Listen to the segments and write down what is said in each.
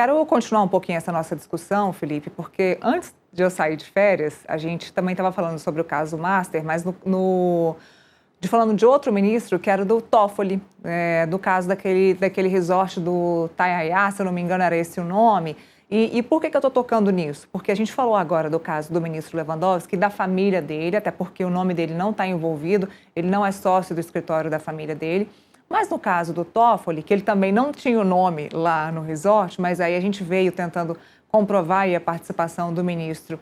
Quero continuar um pouquinho essa nossa discussão, Felipe, porque antes de eu sair de férias, a gente também estava falando sobre o caso Master, mas falando de outro ministro, que era do Toffoli, do caso daquele resort do Taiaiá, se eu não me engano era esse o nome. E por que eu estou tocando nisso? Porque a gente falou agora do caso do ministro Lewandowski, da família dele, até porque o nome dele não está envolvido, ele não é sócio do escritório da família dele. Mas no caso do Toffoli, que ele também não tinha o nome lá no resort, mas aí a gente veio tentando comprovar aí a participação do ministro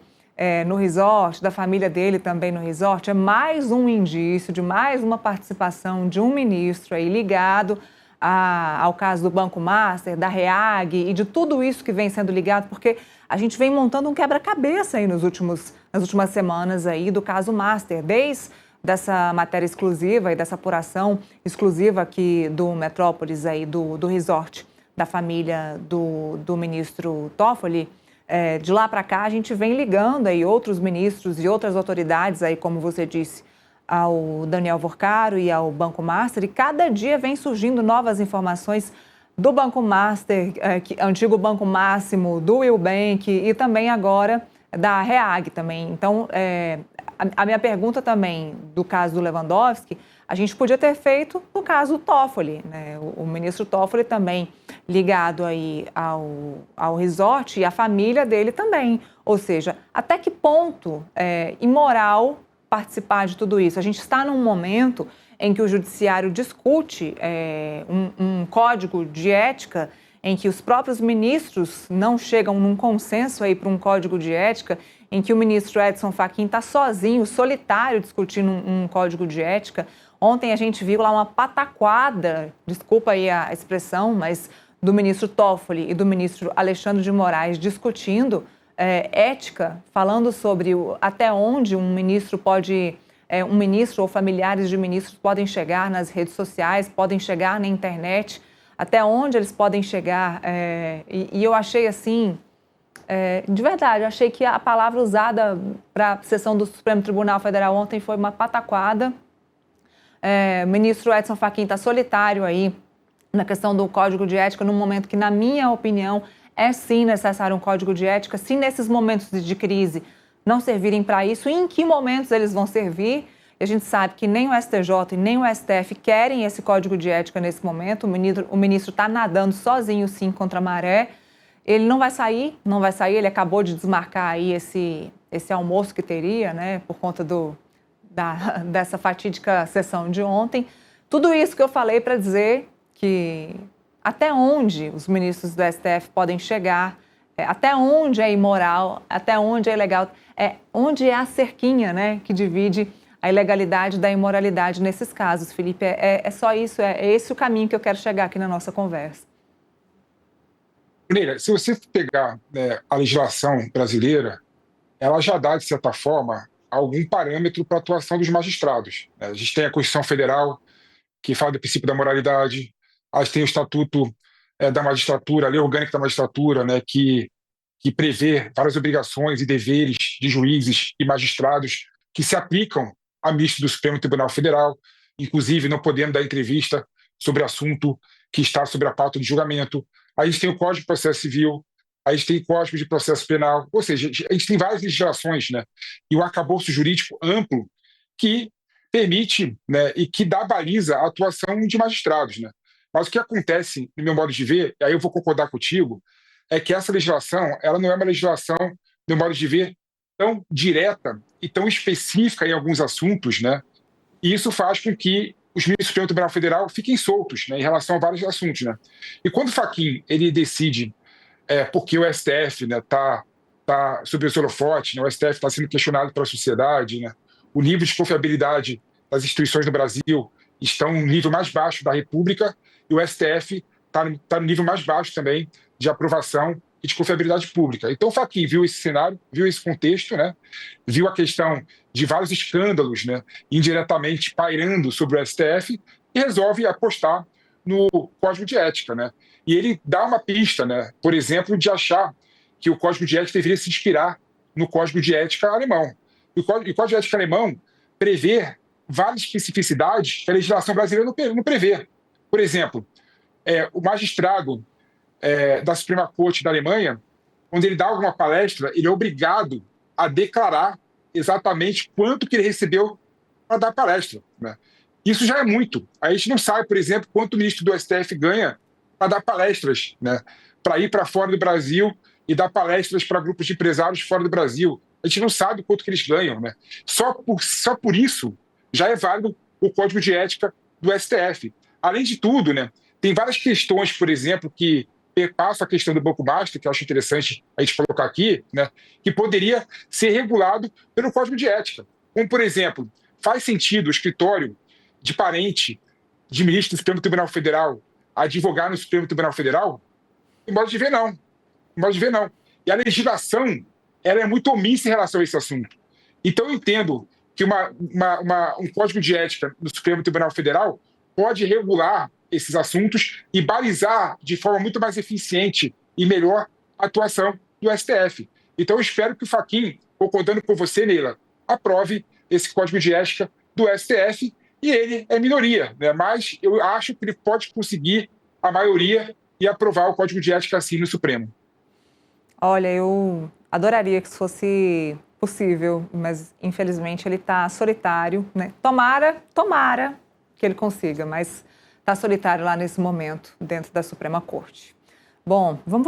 no resort, da família dele também no resort, é mais um indício de mais uma participação de um ministro aí ligado ao caso do Banco Master, da REAG e de tudo isso que vem sendo ligado, porque a gente vem montando um quebra-cabeça aí nas últimas semanas aí do caso Master, desde dessa matéria exclusiva e dessa apuração exclusiva aqui do Metrópolis, aí, do resort da família do ministro Toffoli. De lá para cá, a gente vem ligando aí outros ministros e outras autoridades, aí, como você disse, ao Daniel Vorcaro e ao Banco Master, e cada dia vem surgindo novas informações do Banco Master, antigo Banco Máximo, do Willbank e também agora da REAG também. Então, a minha pergunta também do caso do Lewandowski, a gente podia ter feito no caso do Toffoli, né? O ministro Toffoli também ligado aí ao resort e a família dele também. Ou seja, até que ponto é imoral participar de tudo isso? A gente está num momento em que o judiciário discute um código de ética em que os próprios ministros não chegam num consenso aí para um código de ética, em que o ministro Edson Fachin está sozinho, solitário, discutindo um código de ética. Ontem a gente viu lá uma pataquada, desculpa aí a expressão, mas do ministro Toffoli e do ministro Alexandre de Moraes discutindo ética, falando sobre até onde um ministro pode, um ministro ou familiares de ministros podem chegar nas redes sociais, podem chegar na internet, até onde eles podem chegar. E eu achei assim, de verdade, eu achei que a palavra usada para a sessão do Supremo Tribunal Federal ontem foi uma pataquada. O ministro Edson Fachin está solitário aí na questão do Código de Ética, num momento que, na minha opinião, é sim necessário um Código de Ética, se nesses momentos de crise não servirem para isso, e em que momentos eles vão servir. E a gente sabe que nem o STJ e nem o STF querem esse Código de Ética nesse momento. O ministro está nadando sozinho, sim, contra a maré. Ele não vai sair, ele acabou de desmarcar aí esse almoço que teria, né, por conta dessa fatídica sessão de ontem. Tudo isso que eu falei para dizer que até onde os ministros do STF podem chegar, até onde é imoral, até onde é ilegal, onde é a cerquinha, né, que divide a ilegalidade da imoralidade nesses casos, Felipe. É só isso, é esse o caminho que eu quero chegar aqui na nossa conversa. Bruneira, se você pegar, né, a legislação brasileira, ela já dá, de certa forma, algum parâmetro para a atuação dos magistrados. A gente tem a Constituição Federal, que fala do princípio da moralidade, a gente tem o Estatuto da Magistratura, a Lei Orgânica da Magistratura, né, que prevê várias obrigações e deveres de juízes e magistrados que se aplicam a ministro do Supremo Tribunal Federal, inclusive não podendo dar entrevista sobre assunto que está sobre a pauta de julgamento. A gente tem o Código de Processo Civil, a gente tem o Código de Processo Penal, ou seja, a gente tem várias legislações, né, e o arcabouço jurídico amplo que permite, né, e que dá baliza à atuação de magistrados, né. Mas o que acontece, no meu modo de ver, e aí eu vou concordar contigo, é que essa legislação ela não é uma legislação, no meu modo de ver, tão direta e tão específica em alguns assuntos, né, e isso faz com que os ministros do Supremo Tribunal Federal fiquem soltos, né, em relação a vários assuntos, né. E quando o Fachin ele decide, porque o STF, né, tá sob os holofotes, né, o STF está sendo questionado pela sociedade, né, o nível de confiabilidade das instituições do Brasil estão no nível mais baixo da República e o STF está no nível mais baixo também de aprovação e de confiabilidade pública. Então o Fachin viu esse cenário, viu esse contexto, né, viu a questão de vários escândalos, né, indiretamente pairando sobre o STF e resolve apostar no Código de Ética, né? E ele dá uma pista, né, por exemplo, de achar que o Código de Ética deveria se inspirar no Código de Ética alemão. E o Código de Ética alemão prevê várias especificidades que a legislação brasileira não prevê. Por exemplo, o magistrado da Suprema Corte da Alemanha, quando ele dá alguma palestra, ele é obrigado a declarar exatamente quanto que ele recebeu para dar palestra, né? Isso já é muito. A gente não sabe, por exemplo, quanto o ministro do STF ganha para dar palestras, né? Para ir para fora do Brasil e dar palestras para grupos de empresários fora do Brasil. A gente não sabe quanto que eles ganham, né? Só por isso já é válido o Código de Ética do STF. Além de tudo, né, tem várias questões, por exemplo, que perpassam a questão do Banco Master, que eu acho interessante a gente colocar aqui, né, que poderia ser regulado pelo Código de Ética. Como, por exemplo, faz sentido o escritório de parente de ministro do Supremo Tribunal Federal advogar no Supremo Tribunal Federal? Em modo de ver, não. Em modo de ver, não. E a legislação ela é muito omissa em relação a esse assunto. Então, eu entendo que um código de ética no Supremo Tribunal Federal pode regular esses assuntos e balizar de forma muito mais eficiente e melhor a atuação do STF. Então, eu espero que o Fachin, concordando com você, Neila, aprove esse código de ética do STF, e ele é minoria, né? Mas eu acho que ele pode conseguir a maioria e aprovar o código de ética assim no Supremo. Olha, eu adoraria que isso fosse possível, mas infelizmente ele está solitário, né? Tomara que ele consiga, mas está solitário lá nesse momento dentro da Suprema Corte. Bom, vamos